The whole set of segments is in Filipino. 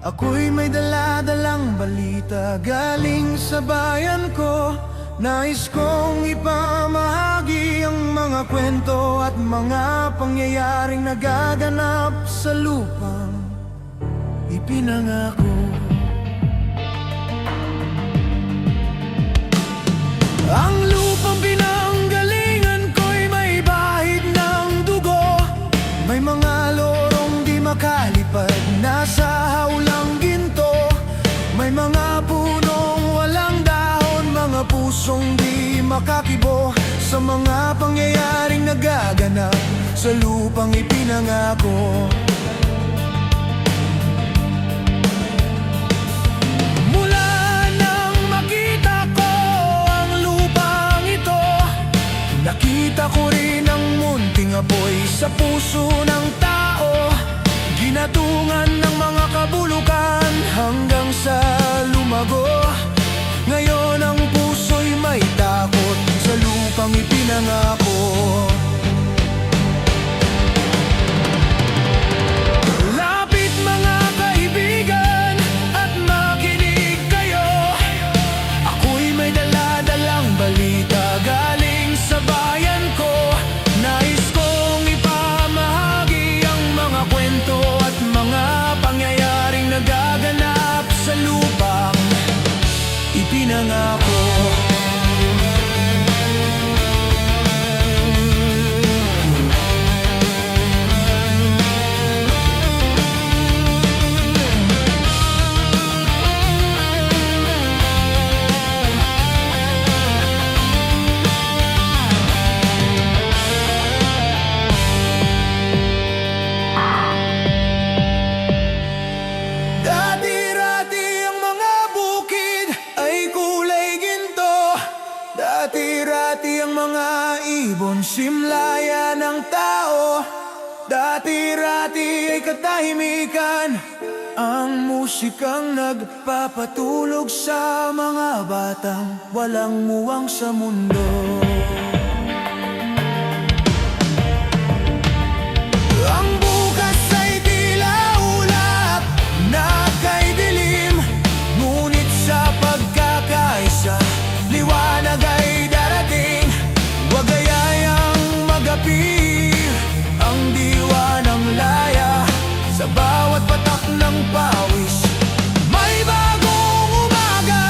Ako'y may dala-dalang balita galing sa bayan ko. Nais kong ipamahagi ang mga kwento at mga pangyayaring nagaganap sa lupang ipinangako. Ang lupang pinanggalingan ko'y may bahid ng dugo. May mga lorong di makalipad na sa hawlang ginto. May mga punong walang dahon, mga pusong di makakibo sa mga pangyayaring nagaganap sa lupang ipinangako. Mula nang makita ko ang lupang ito, nakita ko rin ang munting apoy sa puso ng tao. Ginatungan ng mga kabulukan hanggang sa lumago. Ngayon ang puso'y may takot sa lupang ipinangako. Lapit mga kaibigan at makinig kayo. Ako'y may dala-dalang balita galing sa bayan ko. Nais kong ipamahagi ang mga kwento at mga pangyayaring nagaganap sa lupang ipinangako. Dati-rati ang mga bukid ay kulay ginto. Dati-rati ang mga ibon simlaya ng tao. Dati-rati ay katahimikan ang musikang nagpapatulog sa mga batang walang muwang sa mundo. Ang bukas ay tila ulap na kay dilim, ngunit sa pagkakaisa, liwanag ay darating. Huwag gayayang magapi ang diwa ng laya. Sa bawat patak ng pawis, may bagong umaga.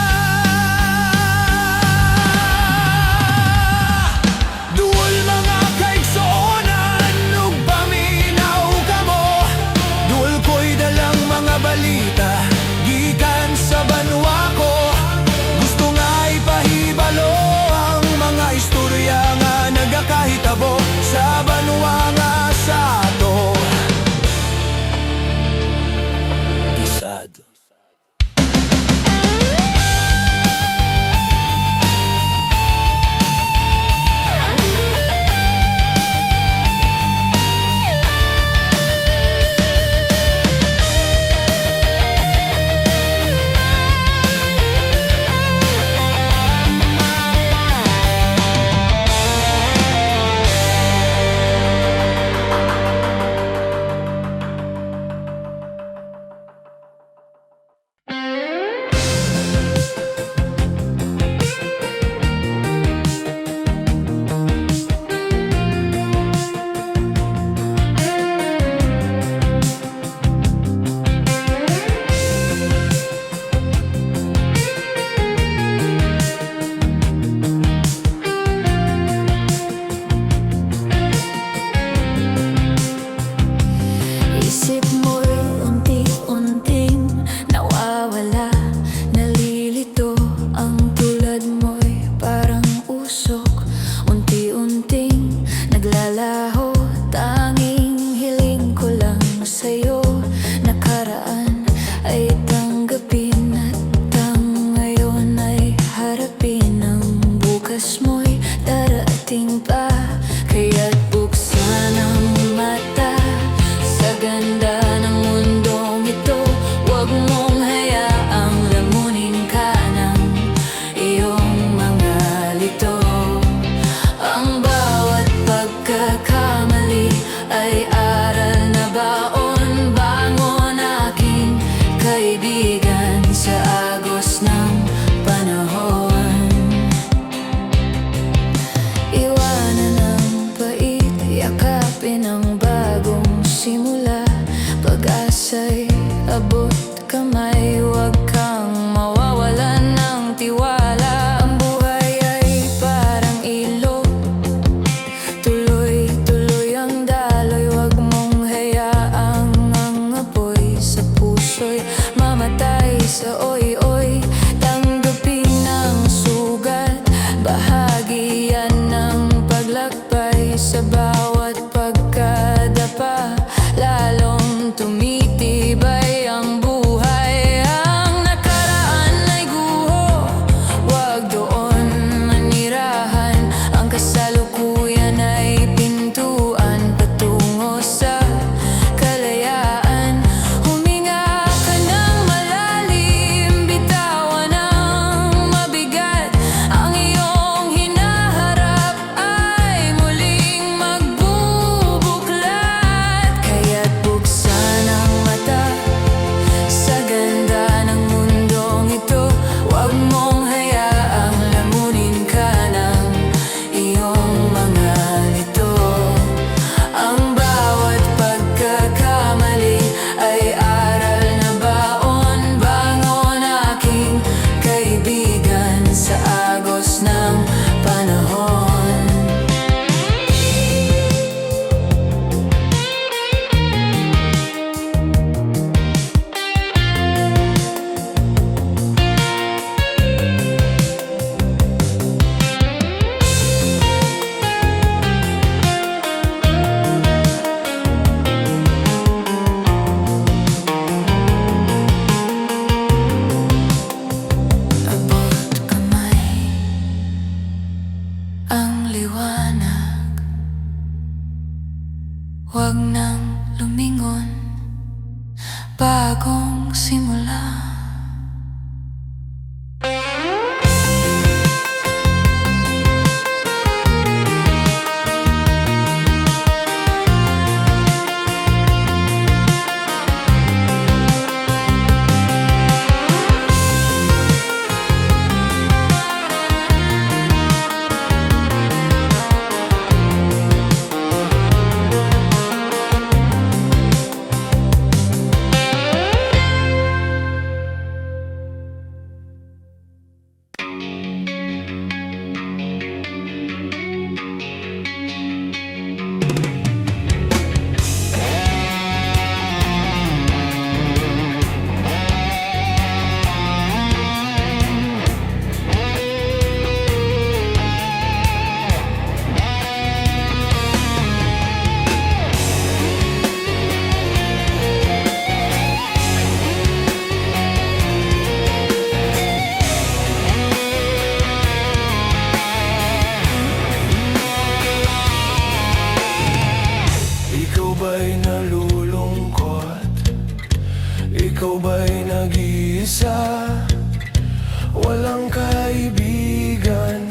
Walang kaibigan,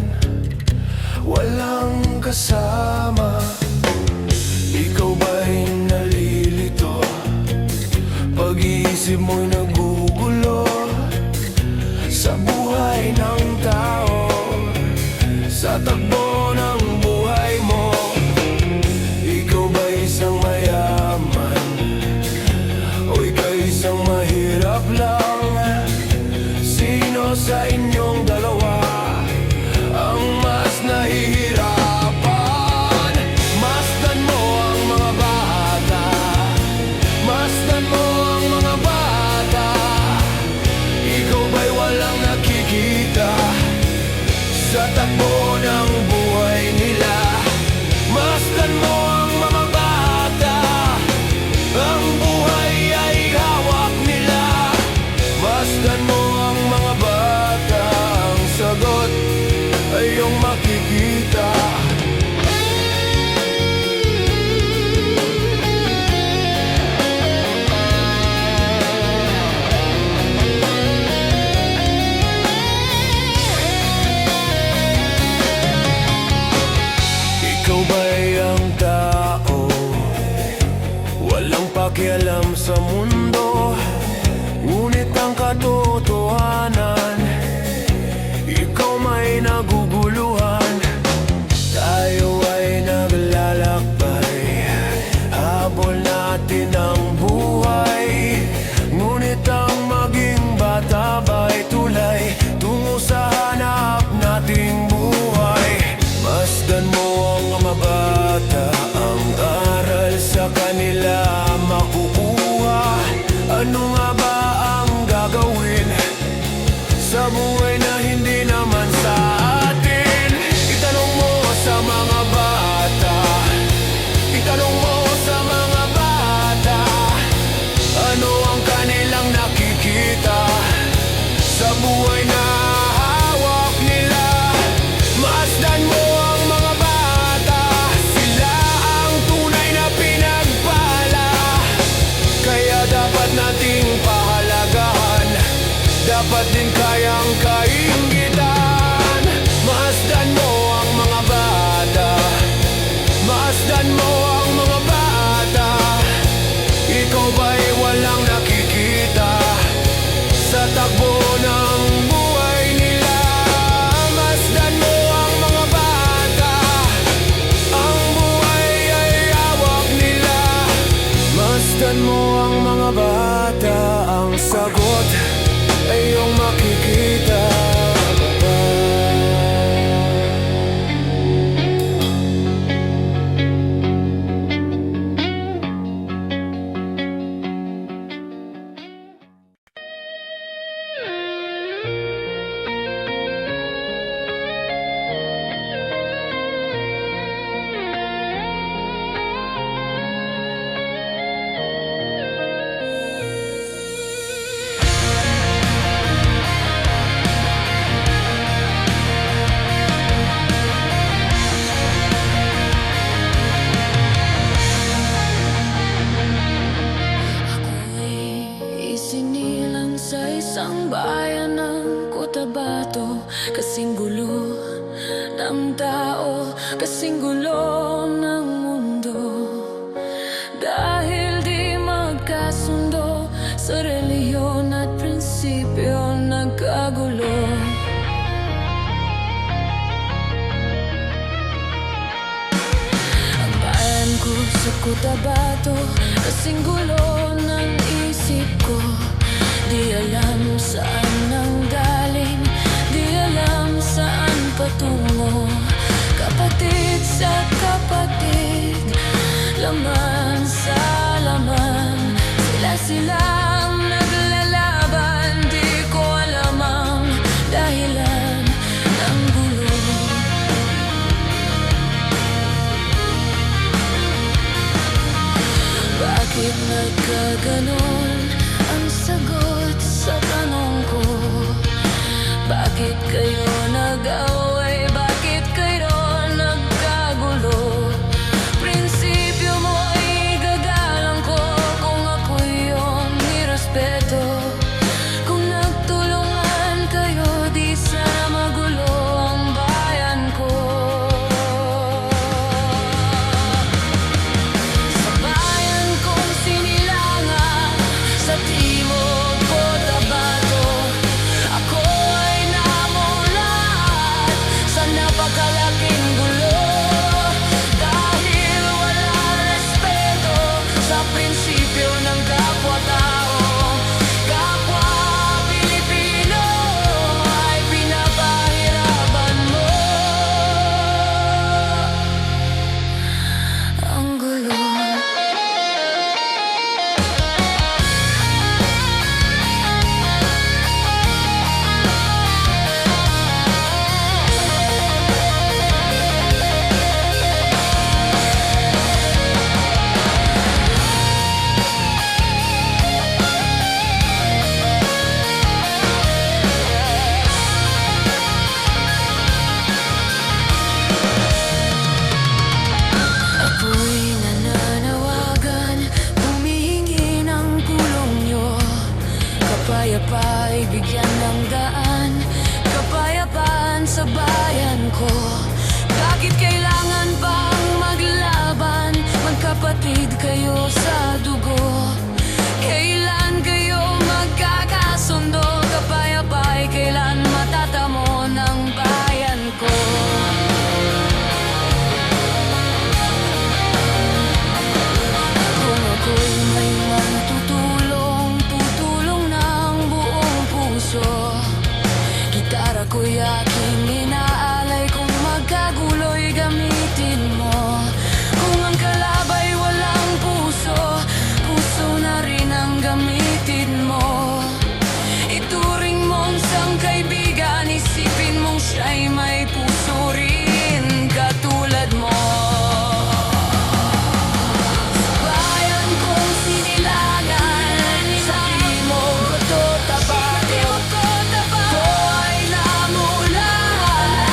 walang kasama. Ikaw ba'y nalilito? Pag-iisip mo'y nagugulo sa buhay ng tao, sa takbo ng buhay mo. Ikaw ba'y isang mayaman o ika'y isang mahirap lang? Sino sa inyong dalawa ang mas nahihirapan? Masdan mo ang mga bata, masdan mo ang mga bata. Ikaw ba'y walang nakikita sa takbo ng buhay nila? Masdan mo ang mga bata, ang buhay ay hawak nila. Masdan mo ang mga bata, ang sagot ay iyong makikita. Ikaw ba'y ang tao, walang pakialam sa mundo, ngunit ang katotohanan, ikaw may naguguluhan. Tayo ay naglalakbay, habol natin ang buhay, ngunit ang maging bata ba'y tulay tungo sa hanap nating buhay. Masdan mo ang mga bata, ang aral sa kanila makukuha. Ano nga ba ang gagawin sa buhay na hindi naman sa atin? Itanong mo sa mga bata, itanong mo sa mga bata, ano ang kanilang nakikita sa buhay na hawak nila? Masdan mo ang mga bata, sila ang tunay na pinagpala. Kaya dapat nating pahalagahan, dapat din kayang kainggitan. Masdan mo ang mga bata, masdan mo ang mga bata. Ikaw ba'y walang nakikita sa takbo ng buhay nila? Masdan mo ang mga bata, ang buhay ay hawak nila. Masdan mo ang mga bata, ang sagot ay iyong makikita. Isinilang sa isang bayan ng Cotabato, kasing gulo ng tao, kasing gulo ng mundo. Dahil di magkasundo sa reliyon at prinsipyo, nagkagulo. Ang bayan ko sa Cotabato, kasing gulo ng isip ko. Di alam saan nang galing, di alam saan patungo. Kapatid sa kapatid, laman sa laman, sila-silang naglalaban. Di ko alam ang dahilan ng gulo. Bakit nagkaganon? Ang sagot sa tanong ko, bakit kayo nag-away? Bakit kayo nagkagulo? Prinsipyo mo ay gagalang ko kung ako'y iyong nirespeto. Kung nagtulungan kayo, di ko? Bakit kailangan pang maglaban? Magkapatid kayo sa dugo. Kailan kayo magkakasundo? Kapayapay, kailan matatamo ng bayan ko? Kung ako'y may matutulong, tutulong ng buong puso. Gitara ko'y aking inaalay, kung magkagulo'y gamitin mo. Kung ang kalabay walang puso, puso na rin ang gamitin mo. Ituring mong isang kaibigan, isipin mong siya'y may puso rin katulad mo. Sa bayan kong sinilangan, sabi mo bato tapat, ko ay namulan.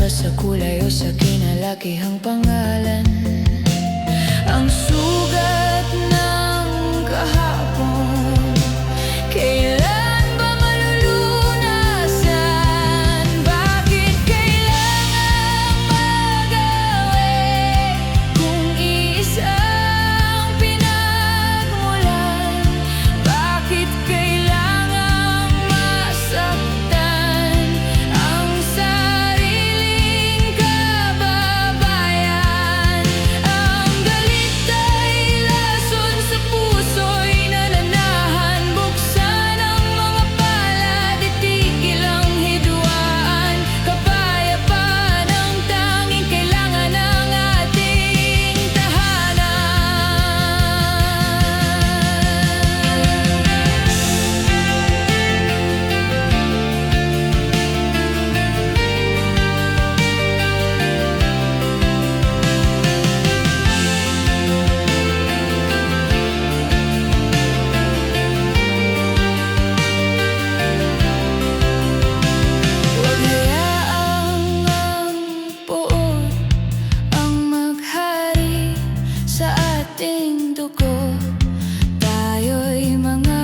ba sa kulay o sa kinalakihang pangalan? Ang sugat ng kahapon, kailan ba malulunasan? Bakit kailangang mag-away kung isang pinagmulan? Bakit kailangang masaktan ang sariling kababayan? Ang galit ay lason sa puso'y nananahan. Buksan ang mga palad, itigil ang hidwaan. Kapayapaan ang tanging kailangan ng ating Huwag hayaang ang poot ang maghari sa ating dugo. Tayo'y mga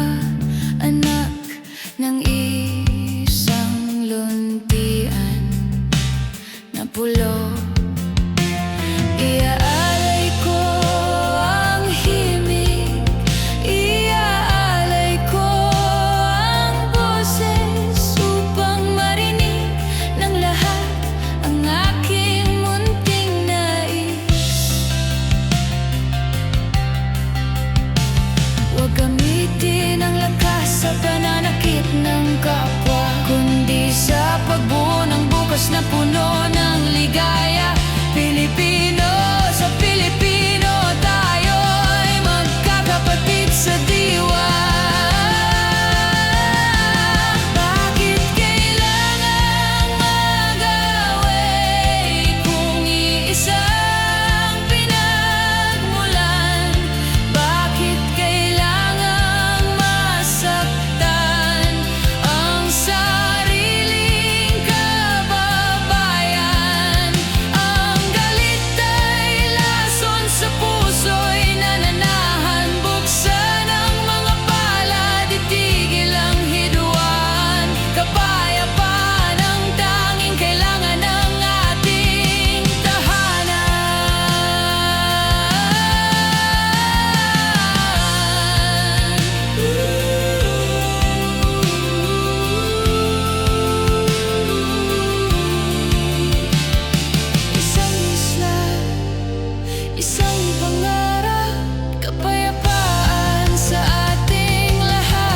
anak ng isang luntian na pulo. Iaalay ko ang himig, iaalay ko ang boses upang marinig ng lahat ang aking munting nais. Huwag gamitin ang lakas sa pananakit ng kapwa, kundi sa pagbuo ng bukas na puno ng ligaya. Pilipino sa Pilipino, tayo'y magkakapatid sa diwa. Bakit kailangang mag-away kung iisang pinagmulan? Bakit kailangang masaktan ang sariling kababayan? Ang galit ay lason sa puso'y nananahan. Buksan ang mga palad, itigil ang hidwaan. Kapayapaan ang tanging kailangan ng ating tahanan. Isang isla, isang pangarap, kapayapaan sa ating lahat.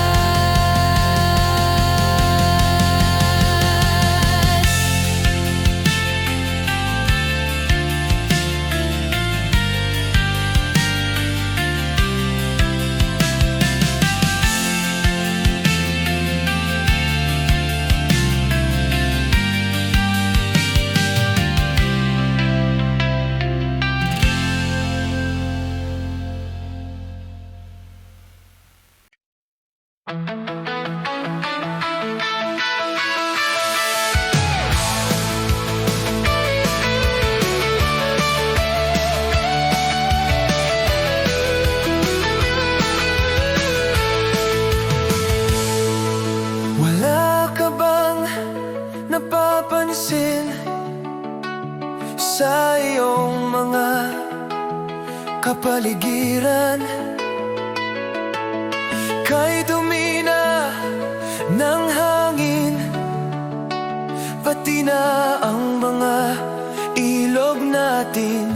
Wala ka bang napapansin sa iyong mga kapaligiran? Kay dumi na ng hangin, pati na ang mga ilog natin.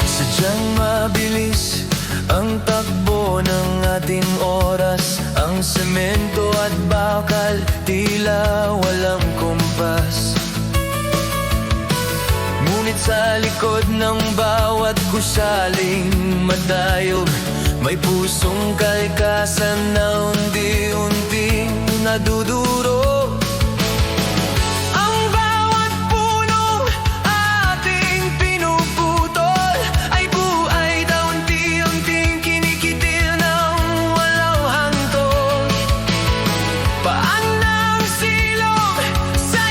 Sadyang mabilis ang takbo ng ating oras. Ang semento at bakal tila walang kumpas. Ngunit sa likod ng bawat gusaling madayog, may pusong kalikasan na unti-unting nadudurog. Ang bawat punong ating pinuputol ay buhay na unti-unting kinikitil ng walang hangtong. Paan ng silong sa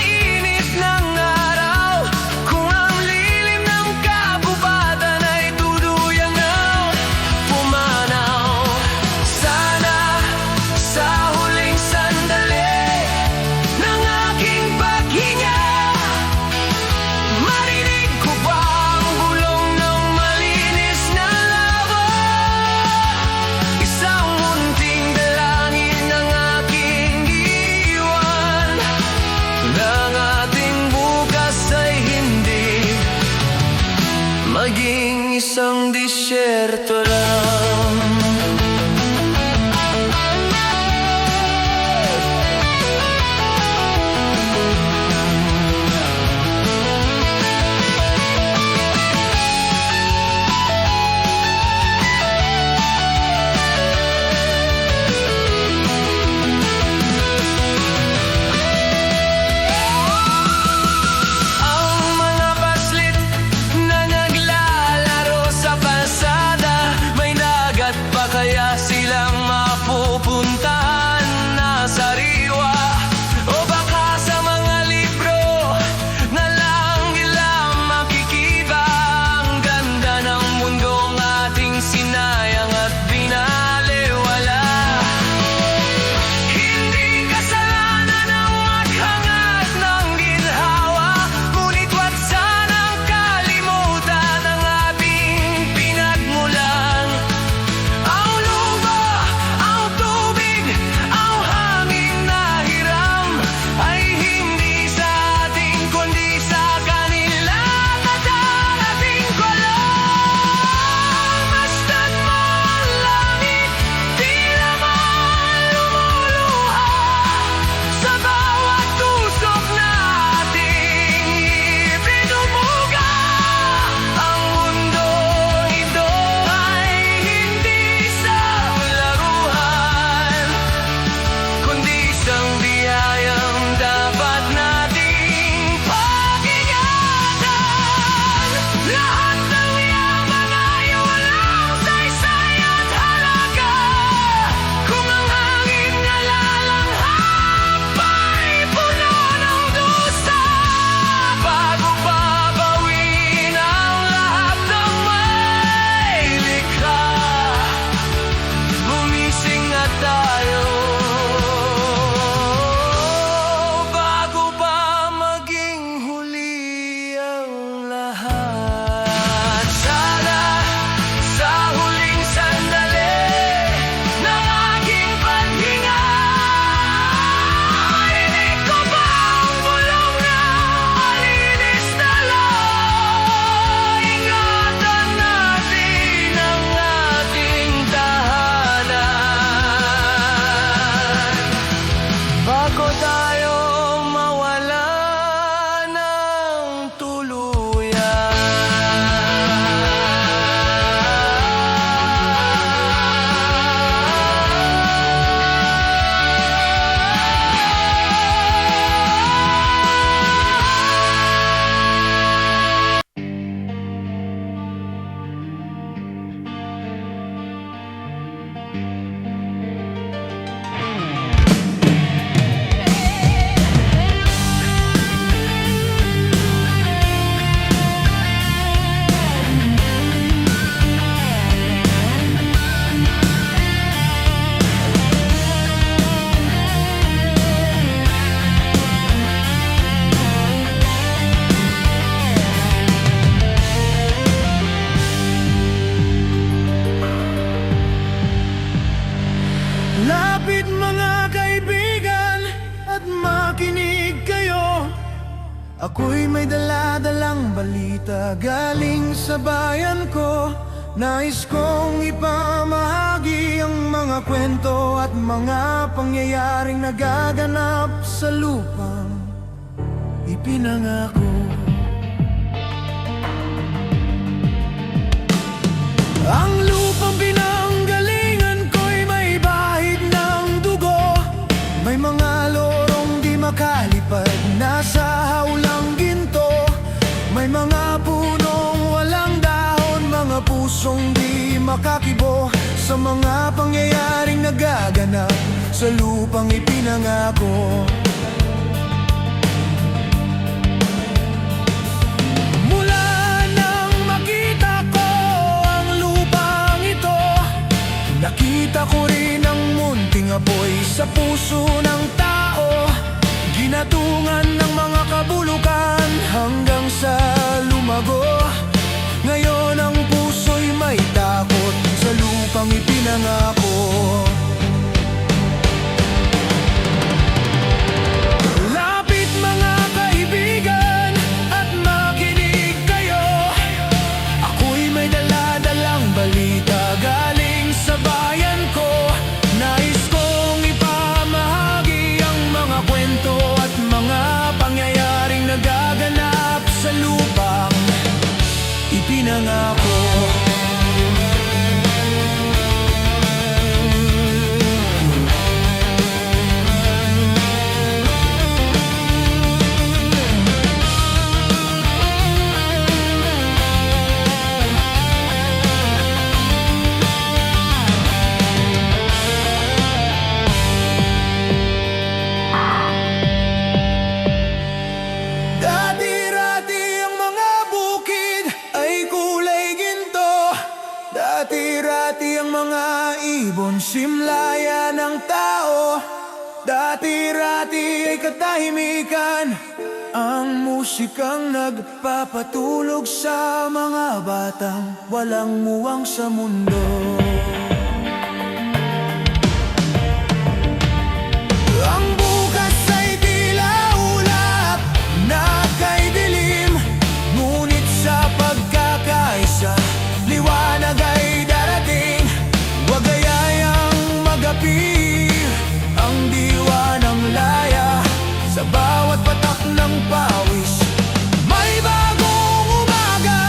maging isang disyerto lang. Kaya silang mapupuntahan na sariwa, o baka sa mga libro na lang nila makikita ang ganda ng mundong ating sinayang at binaliwala. Hindi kasalanan ang maghangad ng ginhawa, ngunit wag sanang kalimutan ang ating pinagmulan. Bago tayo mawala ng tuluyan. Lapit mga kaibigan at makinig kayo. Ako'y may dala-dalang balita galing sa bayan ko. Nais kong ipamahagi ang mga kwento at mga pangyayaring nagaganap sa lupang ipinangako. Ang lupang pinanggalingan ko'y may bahid ng dugo. May mga lorong di makalipad, nasa hawlang ginto. May mga punong walang dahon, mga pusong di makakibo. Sa mga pangyayaring nagaganap sa lupang ipinangako. Nakita ko rin ang munting apoy sa puso ng tao. Ginatungan ng mga kabulukan hanggang sa lumago. Ngayon ang puso'y may takot sa lupang ipinangako. Lapit mga kaibigan at makinig kayo. Ako pinangako. Dati-rati ang mga bukid ay kulay ginto. Dati-rati ang mga ibon simlaya ng tao. Dati-rati ay katahimikan, ang musikang nagpapatulog sa mga batang walang muwang sa mundo. Ang bukas ay tila ulap na kay dilim, ngunit sa pagkakaisa, liwanag ay darating. Huwag gayayang magapi ang diwa ng laya, sa bawat patak ng pawis may bagong umaga.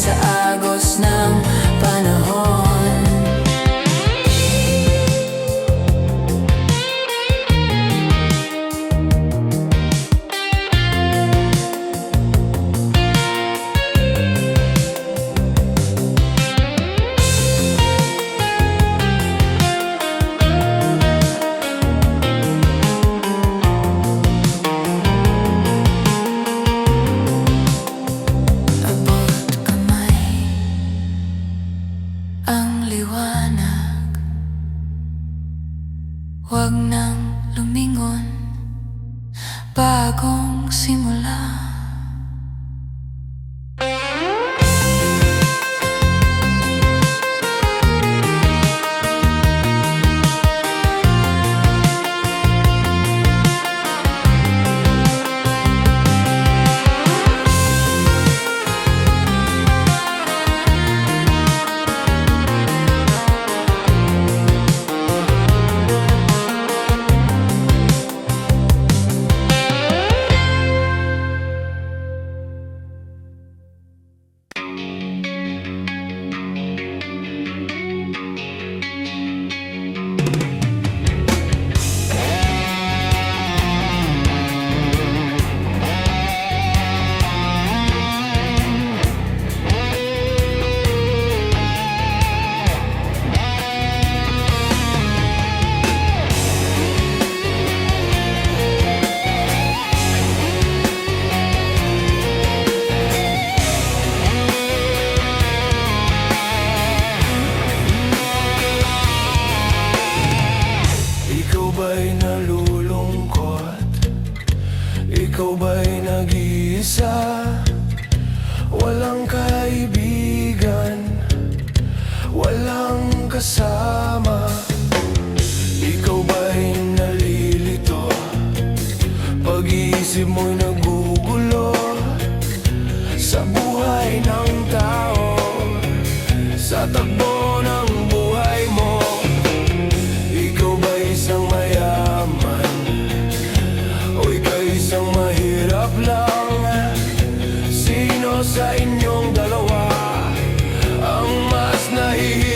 sa agos ng panahon. Abot kamay ang liwanag, huwag nang lumingon, bagong simula. Ikaw ba'y nalulungkot? Ikaw ba'y nag-iisa? Walang kaibigan, walang kasama. Ikaw ba'y nalilito? Pag-iisip mo'y nagugulo sa buhay ng tao, sa takbo ng buhay mo. Ikaw ba isang mayaman o ikaw isang mahirap lang? Sino sa inyong dalawa ang mas nahihirap?